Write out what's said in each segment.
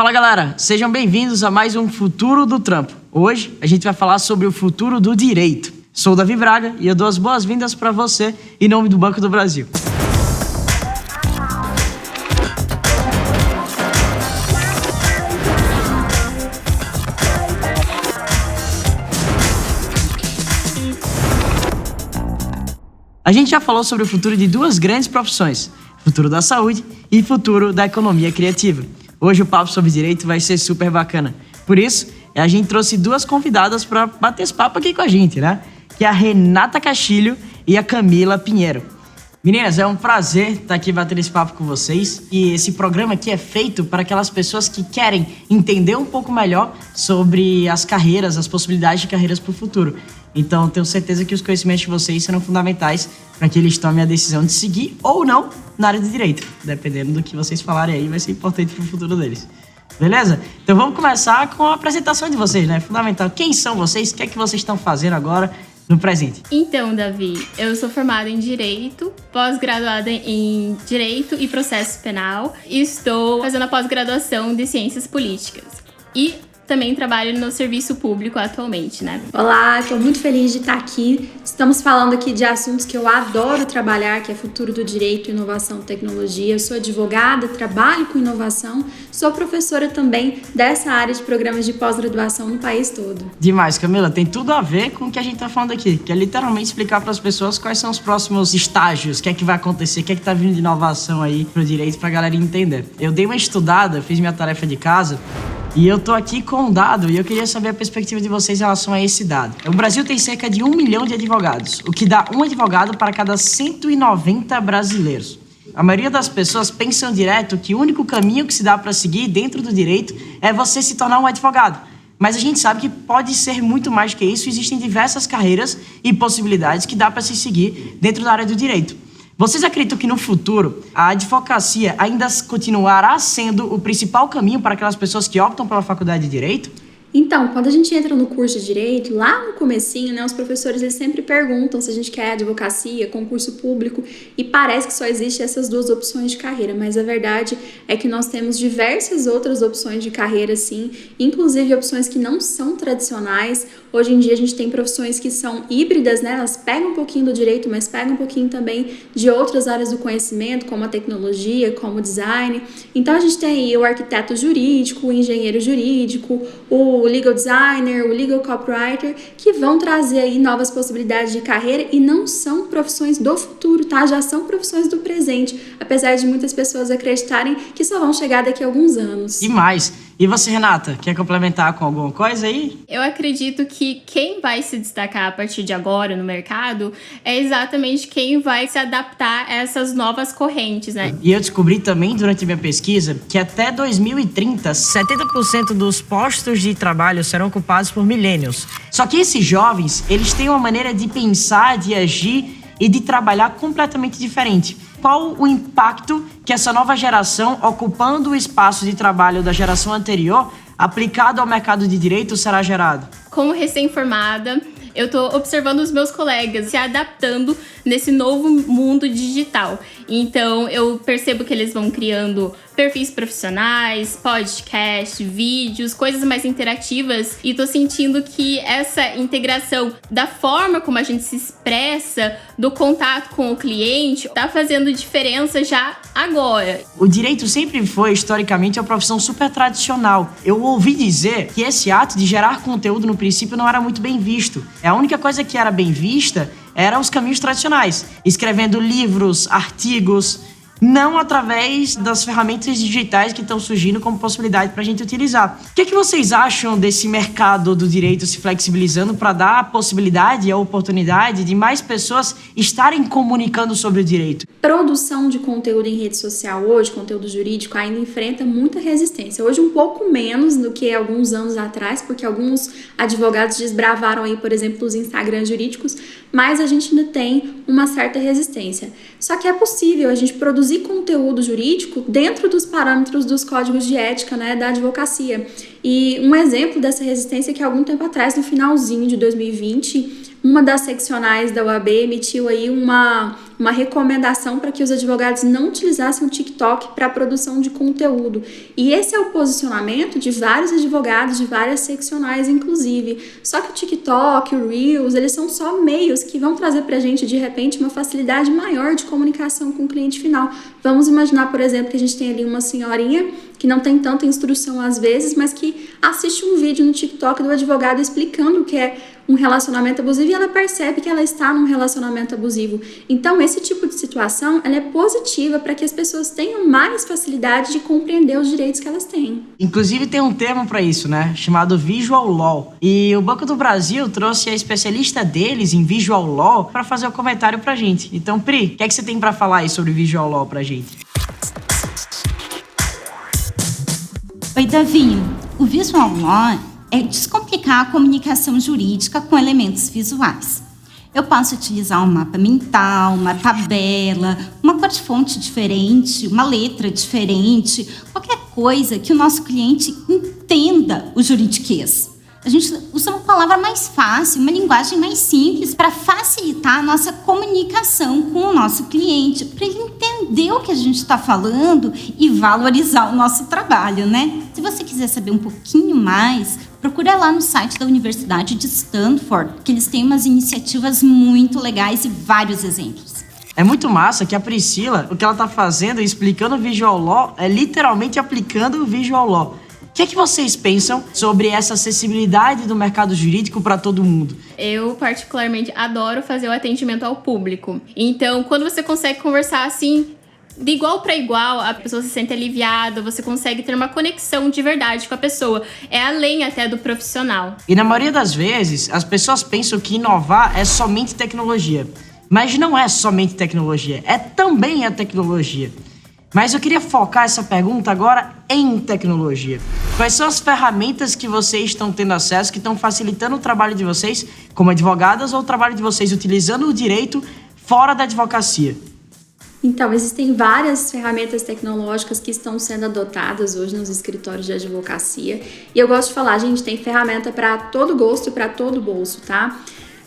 Fala galera, sejam bem-vindos a mais um Futuro do Trampo. Hoje a gente vai falar sobre o futuro do direito. Sou o Davi Braga e eu dou as boas-vindas para você em nome do Banco do Brasil. A gente já falou sobre o futuro de duas grandes profissões, futuro da saúde e futuro da economia criativa. Hoje o papo sobre direito vai ser super bacana. Por isso, a gente trouxe duas convidadas para bater esse papo aqui com a gente, né? Que é a Renata Castilho e a Camila Pinheiro. Meninas, é um prazer estar aqui batendo esse papo com vocês. E esse programa aqui é feito para aquelas pessoas que querem entender um pouco melhor sobre as carreiras, as possibilidades de carreiras para o futuro. Então, tenho certeza que os conhecimentos de vocês serão fundamentais para que eles tomem a decisão de seguir ou não na área de direito. Dependendo do que vocês falarem aí, vai ser importante para o futuro deles. Beleza? Então, vamos começar com a apresentação de vocês, né? Fundamental. Quem são vocês? O que é que vocês estão fazendo agora no presente? Então, Davi, eu sou formada em Direito, pós-graduada em Direito e Processo Penal e estou fazendo a pós-graduação de Ciências Políticas. E também trabalho no serviço público atualmente, né? Olá, estou muito feliz de estar aqui. Estamos falando aqui de assuntos que eu adoro trabalhar, que é futuro do direito, inovação e tecnologia. Eu sou advogada, trabalho com inovação, sou professora também dessa área de programas de pós-graduação no país todo. Demais, Camila. Tem tudo a ver com o que a gente está falando aqui, que é literalmente explicar para as pessoas quais são os próximos estágios, o que é que vai acontecer, o que é que está vindo de inovação aí pro direito para a galera entender. Eu dei uma estudada, fiz minha tarefa de casa, e eu tô aqui com um dado e eu queria saber a perspectiva de vocês em relação a esse dado. O Brasil tem cerca de 1 milhão de advogados, o que dá um advogado para cada 190 brasileiros. A maioria das pessoas pensam direto que o único caminho que se dá para seguir dentro do direito é você se tornar um advogado. Mas a gente sabe que pode ser muito mais que isso, existem diversas carreiras e possibilidades que dá para se seguir dentro da área do direito. Vocês acreditam que no futuro a advocacia ainda continuará sendo o principal caminho para aquelas pessoas que optam pela faculdade de Direito? Então, quando a gente entra no curso de Direito, lá no comecinho, né, os professores eles sempre perguntam se a gente quer advocacia, concurso público, e parece que só existem essas duas opções de carreira, mas a verdade é que nós temos diversas outras opções de carreira, sim, inclusive opções que não são tradicionais. Hoje em dia a gente tem profissões que são híbridas, né, elas pegam um pouquinho do direito, mas pegam um pouquinho também de outras áreas do conhecimento, como a tecnologia, como o design. Então a gente tem aí o arquiteto jurídico, o engenheiro jurídico, o legal designer, o legal copywriter, que vão trazer aí novas possibilidades de carreira e não são profissões do futuro, tá? Já são profissões do presente, apesar de muitas pessoas acreditarem que só vão chegar daqui a alguns anos. E mais. E você, Renata, quer complementar com alguma coisa aí? Eu acredito que quem vai se destacar a partir de agora no mercado é exatamente quem vai se adaptar a essas novas correntes, né? E eu descobri também durante a minha pesquisa que até 2030, 70% dos postos de trabalho serão ocupados por millennials. Só que esses jovens, eles têm uma maneira de pensar, de agir e de trabalhar completamente diferente. Qual o impacto que essa nova geração, ocupando o espaço de trabalho da geração anterior, aplicado ao mercado de direito, será gerado? Como recém-formada, eu estou observando os meus colegas se adaptando nesse novo mundo digital. Então, eu percebo que eles vão criando perfis profissionais, podcast, vídeos, coisas mais interativas. E tô sentindo que essa integração da forma como a gente se expressa, do contato com o cliente, tá fazendo diferença já agora. O direito sempre foi, historicamente, uma profissão super tradicional. Eu ouvi dizer que esse ato de gerar conteúdo, no princípio, não era muito bem visto. A única coisa que era bem vista eram os caminhos tradicionais, escrevendo livros, artigos, não através das ferramentas digitais que estão surgindo como possibilidade para a gente utilizar. O que é que vocês acham desse mercado do direito se flexibilizando para dar a possibilidade e a oportunidade de mais pessoas estarem comunicando sobre o direito? Produção de conteúdo em rede social hoje, conteúdo jurídico, ainda enfrenta muita resistência. Hoje um pouco menos do que alguns anos atrás, porque alguns advogados desbravaram aí, por exemplo, os Instagrams jurídicos, mas a gente ainda tem uma certa resistência. Só que é possível a gente produzir conteúdo jurídico dentro dos parâmetros dos códigos de ética, né, da advocacia. E um exemplo dessa resistência é que há algum tempo atrás, no finalzinho de 2020, uma das seccionais da OAB emitiu aí uma uma recomendação para que os advogados não utilizassem o TikTok para a produção de conteúdo. E esse é o posicionamento de vários advogados, de várias seccionais, inclusive. Só que o TikTok, o Reels, eles são só meios que vão trazer para a gente, de repente, uma facilidade maior de comunicação com o cliente final. Vamos imaginar, por exemplo, que a gente tem ali uma senhorinha que não tem tanta instrução às vezes, mas que assiste um vídeo no TikTok do advogado explicando o que é um relacionamento abusivo e ela percebe que ela está num relacionamento abusivo. Então, esse tipo de situação, ela é positiva para que as pessoas tenham mais facilidade de compreender os direitos que elas têm. Inclusive tem um termo para isso, né? Chamado Visual Law. E o Banco do Brasil trouxe a especialista deles em Visual Law para fazer um comentário pra gente. Então, Pri, o que é que você tem para falar aí sobre Visual Law pra gente? Oi, Davi. O Visual Law é descomplicar a comunicação jurídica com elementos visuais. Eu posso utilizar um mapa mental, uma tabela, uma cor de fonte diferente, uma letra diferente, qualquer coisa que o nosso cliente entenda o juridiquês. A gente usa uma palavra mais fácil, uma linguagem mais simples para facilitar a nossa comunicação com o nosso cliente, para ele entender o que a gente está falando e valorizar o nosso trabalho, né? Se você quiser saber um pouquinho mais, procura lá no site da Universidade de Stanford, que eles têm umas iniciativas muito legais e vários exemplos. É muito massa que a Priscila, o que ela tá fazendo, explicando o Visual Law, é literalmente aplicando o Visual Law. O que é que vocês pensam sobre essa acessibilidade do mercado jurídico para todo mundo? Eu, particularmente, adoro fazer o atendimento ao público. Então, quando você consegue conversar assim, de igual para igual, a pessoa se sente aliviada, você consegue ter uma conexão de verdade com a pessoa. É além até do profissional. E na maioria das vezes, as pessoas pensam que inovar é somente tecnologia. Mas não é somente tecnologia, é também a tecnologia. Mas eu queria focar essa pergunta agora em tecnologia. Quais são as ferramentas que vocês estão tendo acesso, que estão facilitando o trabalho de vocês como advogadas ou o trabalho de vocês utilizando o direito fora da advocacia? Então, existem várias ferramentas tecnológicas que estão sendo adotadas hoje nos escritórios de advocacia. E eu gosto de falar, gente, tem ferramenta para todo gosto e para todo bolso, tá?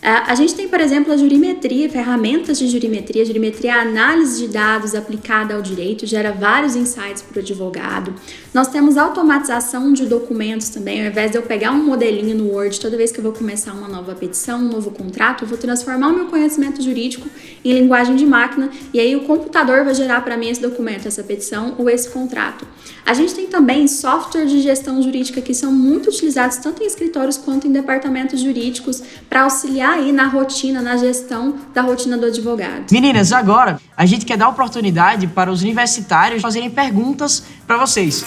A gente tem, por exemplo, a jurimetria, ferramentas de jurimetria. A jurimetria é a análise de dados aplicada ao direito, gera vários insights para o advogado. Nós temos automatização de documentos também. Ao invés de eu pegar um modelinho no Word, toda vez que eu vou começar uma nova petição, um novo contrato, eu vou transformar o meu conhecimento jurídico em linguagem de máquina e aí o computador vai gerar para mim esse documento, essa petição ou esse contrato. A gente tem também softwares de gestão jurídica que são muito utilizados tanto em escritórios quanto em departamentos jurídicos para auxiliar aí na rotina, na gestão da rotina do advogado. Meninas, agora a gente quer dar oportunidade para os universitários fazerem perguntas para vocês.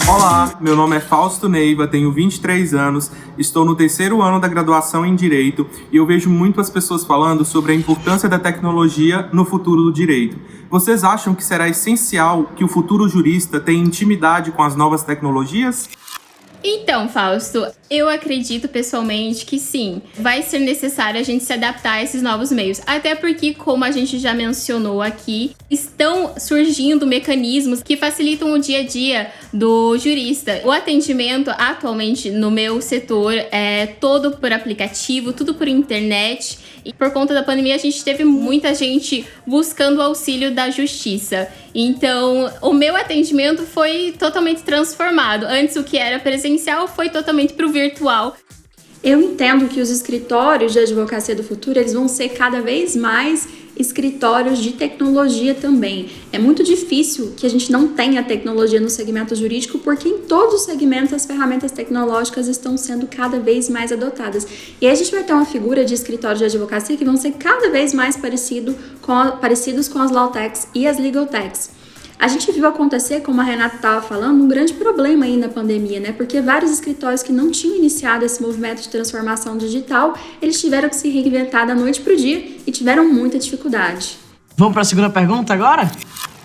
Olá, meu nome é Fausto Neiva, tenho 23 anos, estou no 3º ano da graduação em Direito e eu vejo muitas pessoas falando sobre a importância da tecnologia no futuro do direito. Vocês acham que será essencial que o futuro jurista tenha intimidade com as novas tecnologias? Então, Fausto, eu acredito pessoalmente que sim, vai ser necessário a gente se adaptar a esses novos meios. Até porque, como a gente já mencionou aqui, estão surgindo mecanismos que facilitam o dia a dia do jurista. O atendimento atualmente no meu setor é todo por aplicativo, tudo por internet. E por conta da pandemia, a gente teve muita gente buscando o auxílio da justiça. Então, o meu atendimento foi totalmente transformado. Antes, o que era presencial foi totalmente para o virtual. Eu entendo que os escritórios de advocacia do futuro, eles vão ser cada vez mais escritórios de tecnologia também. É muito difícil que a gente não tenha tecnologia no segmento jurídico, porque em todos os segmentos as ferramentas tecnológicas estão sendo cada vez mais adotadas. E aí a gente vai ter uma figura de escritório de advocacia que vão ser cada vez mais parecidos com as law techs e as legal techs. A gente viu acontecer, como a Renata estava falando, um grande problema aí na pandemia, né? Porque vários escritórios que não tinham iniciado esse movimento de transformação digital, eles tiveram que se reinventar da noite para o dia e tiveram muita dificuldade. Vamos para a segunda pergunta agora?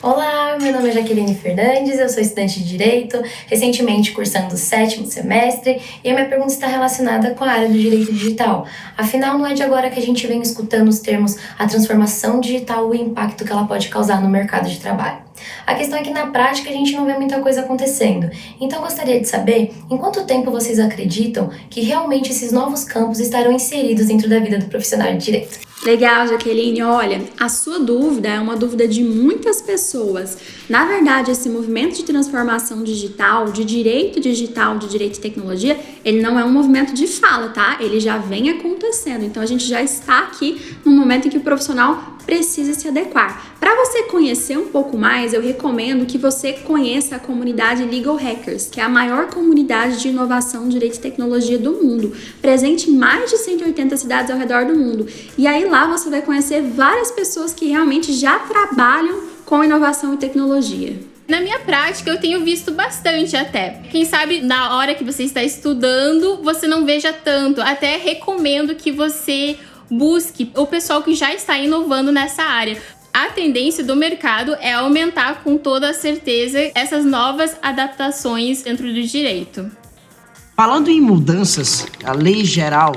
Olá, meu nome é Jaqueline Fernandes, eu sou estudante de Direito, recentemente cursando o 7º semestre, e a minha pergunta está relacionada com a área do direito digital. Afinal, não é de agora que a gente vem escutando os termos a transformação digital e o impacto que ela pode causar no mercado de trabalho. A questão é que na prática a gente não vê muita coisa acontecendo, então eu gostaria de saber em quanto tempo vocês acreditam que realmente esses novos campos estarão inseridos dentro da vida do profissional de direito. Legal, Jaqueline. Olha, a sua dúvida é uma dúvida de muitas pessoas. Na verdade, esse movimento de transformação digital, de direito digital, de direito e tecnologia, ele não é um movimento de fala, tá? Ele já vem acontecendo. Então, a gente já está aqui no momento em que o profissional precisa se adequar. Para você conhecer um pouco mais, eu recomendo que você conheça a comunidade Legal Hackers, que é a maior comunidade de inovação, direito e tecnologia do mundo, presente em mais de 180 cidades ao redor do mundo. E aí lá você vai conhecer várias pessoas que realmente já trabalham com inovação e tecnologia. Na minha prática, eu tenho visto bastante até. Quem sabe, na hora que você está estudando, você não veja tanto. Até recomendo que você busque o pessoal que já está inovando nessa área. A tendência do mercado é aumentar com toda certeza essas novas adaptações dentro do direito. Falando em mudanças, a Lei Geral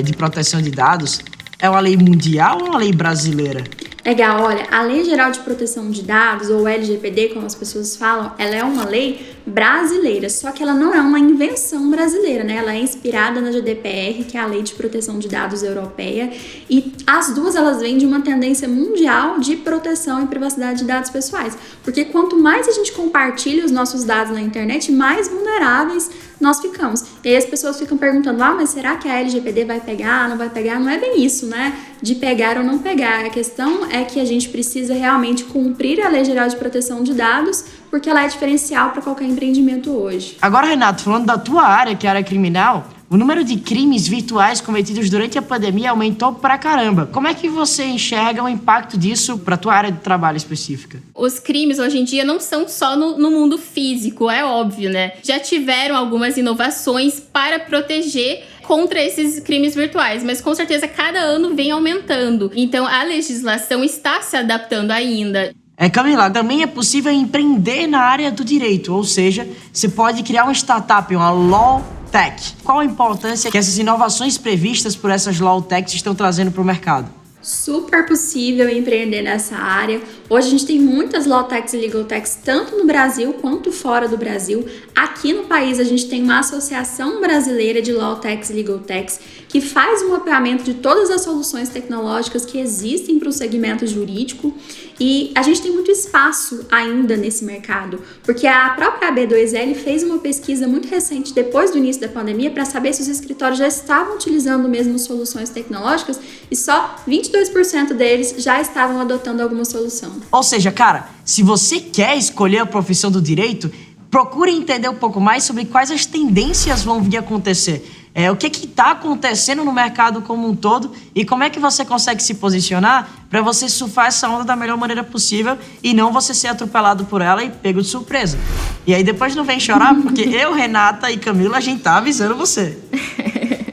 de Proteção de Dados é uma lei mundial ou uma lei brasileira? Legal, olha, a Lei Geral de Proteção de Dados, ou LGPD, como as pessoas falam, ela é uma lei brasileira, só que ela não é uma invenção brasileira, né? Ela é inspirada na GDPR, que é a Lei de Proteção de Dados Europeia, e as duas elas vêm de uma tendência mundial de proteção e privacidade de dados pessoais, porque quanto mais a gente compartilha os nossos dados na internet, mais vulneráveis nós ficamos. E aí as pessoas ficam perguntando, mas será que a LGPD vai pegar, não vai pegar? Não é bem isso, né? De pegar ou não pegar. A questão é que a gente precisa realmente cumprir a Lei Geral de Proteção de Dados, porque ela é diferencial para qualquer empreendimento hoje. Agora, Renato, falando da tua área, que é a área criminal, o número de crimes virtuais cometidos durante a pandemia aumentou pra caramba. Como é que você enxerga o impacto disso pra tua área de trabalho específica? Os crimes hoje em dia não são só no mundo físico, é óbvio, né? Já tiveram algumas inovações para proteger contra esses crimes virtuais, mas com certeza cada ano vem aumentando. Então a legislação está se adaptando ainda. Camila, também é possível empreender na área do direito, ou seja, você pode criar uma startup, uma Law Tech. Qual a importância que essas inovações previstas por essas Law Techs estão trazendo para o mercado? Super possível empreender nessa área. Hoje a gente tem muitas Law Techs e Legal Techs, tanto no Brasil quanto fora do Brasil. Aqui no país a gente tem uma associação brasileira de Law Techs e Legal Techs que faz um mapeamento de todas as soluções tecnológicas que existem para o segmento jurídico, e a gente tem muito espaço ainda nesse mercado, porque a própria AB2L fez uma pesquisa muito recente depois do início da pandemia para saber se os escritórios já estavam utilizando mesmo soluções tecnológicas, e só 22% deles já estavam adotando alguma solução. Ou seja, cara, se você quer escolher a profissão do direito, procure entender um pouco mais sobre quais as tendências vão vir a acontecer. O que está acontecendo no mercado como um todo e como é que você consegue se posicionar para você surfar essa onda da melhor maneira possível e não você ser atropelado por ela e pego de surpresa. E aí depois não vem chorar, porque eu, Renata e Camila, a gente tá avisando você.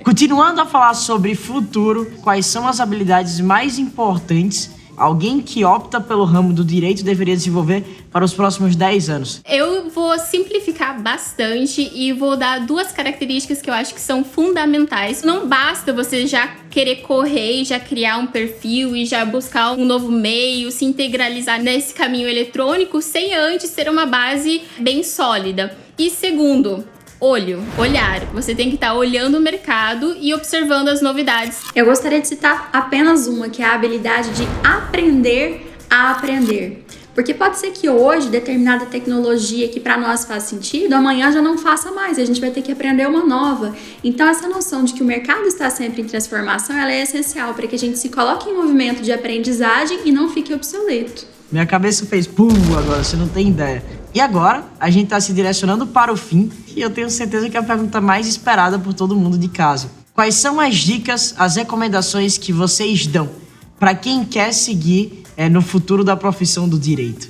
Continuando a falar sobre futuro, quais são as habilidades mais importantes alguém que opta pelo ramo do direito deveria desenvolver para os próximos 10 anos? Eu vou simplificar bastante e vou dar 2 características que eu acho que são fundamentais. Não basta você já querer correr e já criar um perfil e já buscar um novo meio, se integralizar nesse caminho eletrônico sem antes ter uma base bem sólida. E segundo, olhar. Você tem que estar olhando o mercado e observando as novidades. Eu gostaria de citar apenas uma, que é a habilidade de aprender a aprender. Porque pode ser que hoje determinada tecnologia que para nós faz sentido, amanhã já não faça mais, e a gente vai ter que aprender uma nova. Então essa noção de que o mercado está sempre em transformação, ela é essencial para que a gente se coloque em movimento de aprendizagem e não fique obsoleto. Minha cabeça fez pum agora, você não tem ideia. E agora, a gente está se direcionando para o fim, e eu tenho certeza que é a pergunta mais esperada por todo mundo de casa. Quais são as dicas, as recomendações que vocês dão para quem quer seguir no futuro da profissão do direito?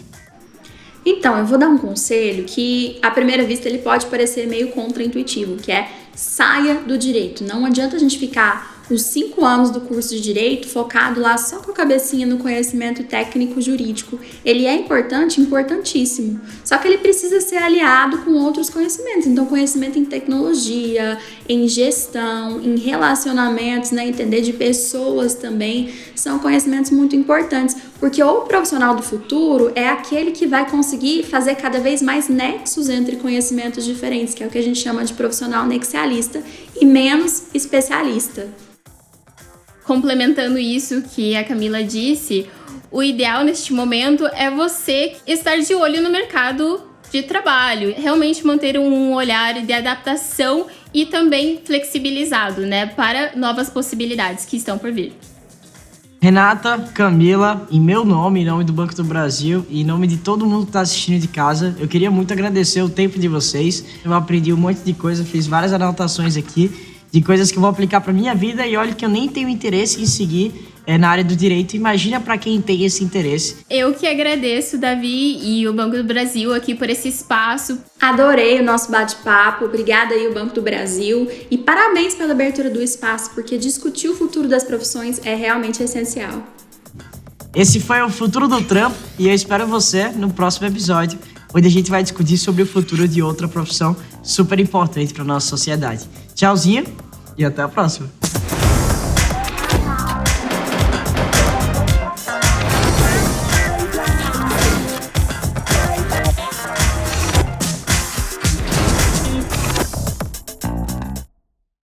Então, eu vou dar um conselho que, à primeira vista, ele pode parecer meio contraintuitivo, que é saia do direito. Não adianta a gente ficar os 5 anos do curso de Direito focado lá só com a cabecinha no conhecimento técnico jurídico. Ele é importante, importantíssimo. Só que ele precisa ser aliado com outros conhecimentos. Então, conhecimento em tecnologia, em gestão, em relacionamentos, né? Entender de pessoas também, são conhecimentos muito importantes. Porque o profissional do futuro é aquele que vai conseguir fazer cada vez mais nexos entre conhecimentos diferentes, que é o que a gente chama de profissional nexialista, e menos especialista. complementando isso que a Camila disse, o ideal neste momento é você estar de olho no mercado de trabalho, realmente manter um olhar de adaptação e também flexibilizado, né, para novas possibilidades que estão por vir. Renata, Camila, em meu nome, em nome do Banco do Brasil e em nome de todo mundo que está assistindo de casa, eu queria muito agradecer o tempo de vocês. Eu aprendi um monte de coisa, fiz várias anotações aqui de coisas que eu vou aplicar para minha vida e olha que eu nem tenho interesse em seguir na área do direito. Imagina para quem tem esse interesse. Eu que agradeço, Davi, e o Banco do Brasil aqui por esse espaço. Adorei o nosso bate-papo, obrigada aí ao Banco do Brasil e parabéns pela abertura do espaço, porque discutir o futuro das profissões é realmente essencial. Esse foi o Futuro do Trampo e eu espero você no próximo episódio, onde a gente vai discutir sobre o futuro de outra profissão super importante para nossa sociedade. Tchauzinho e até a próxima!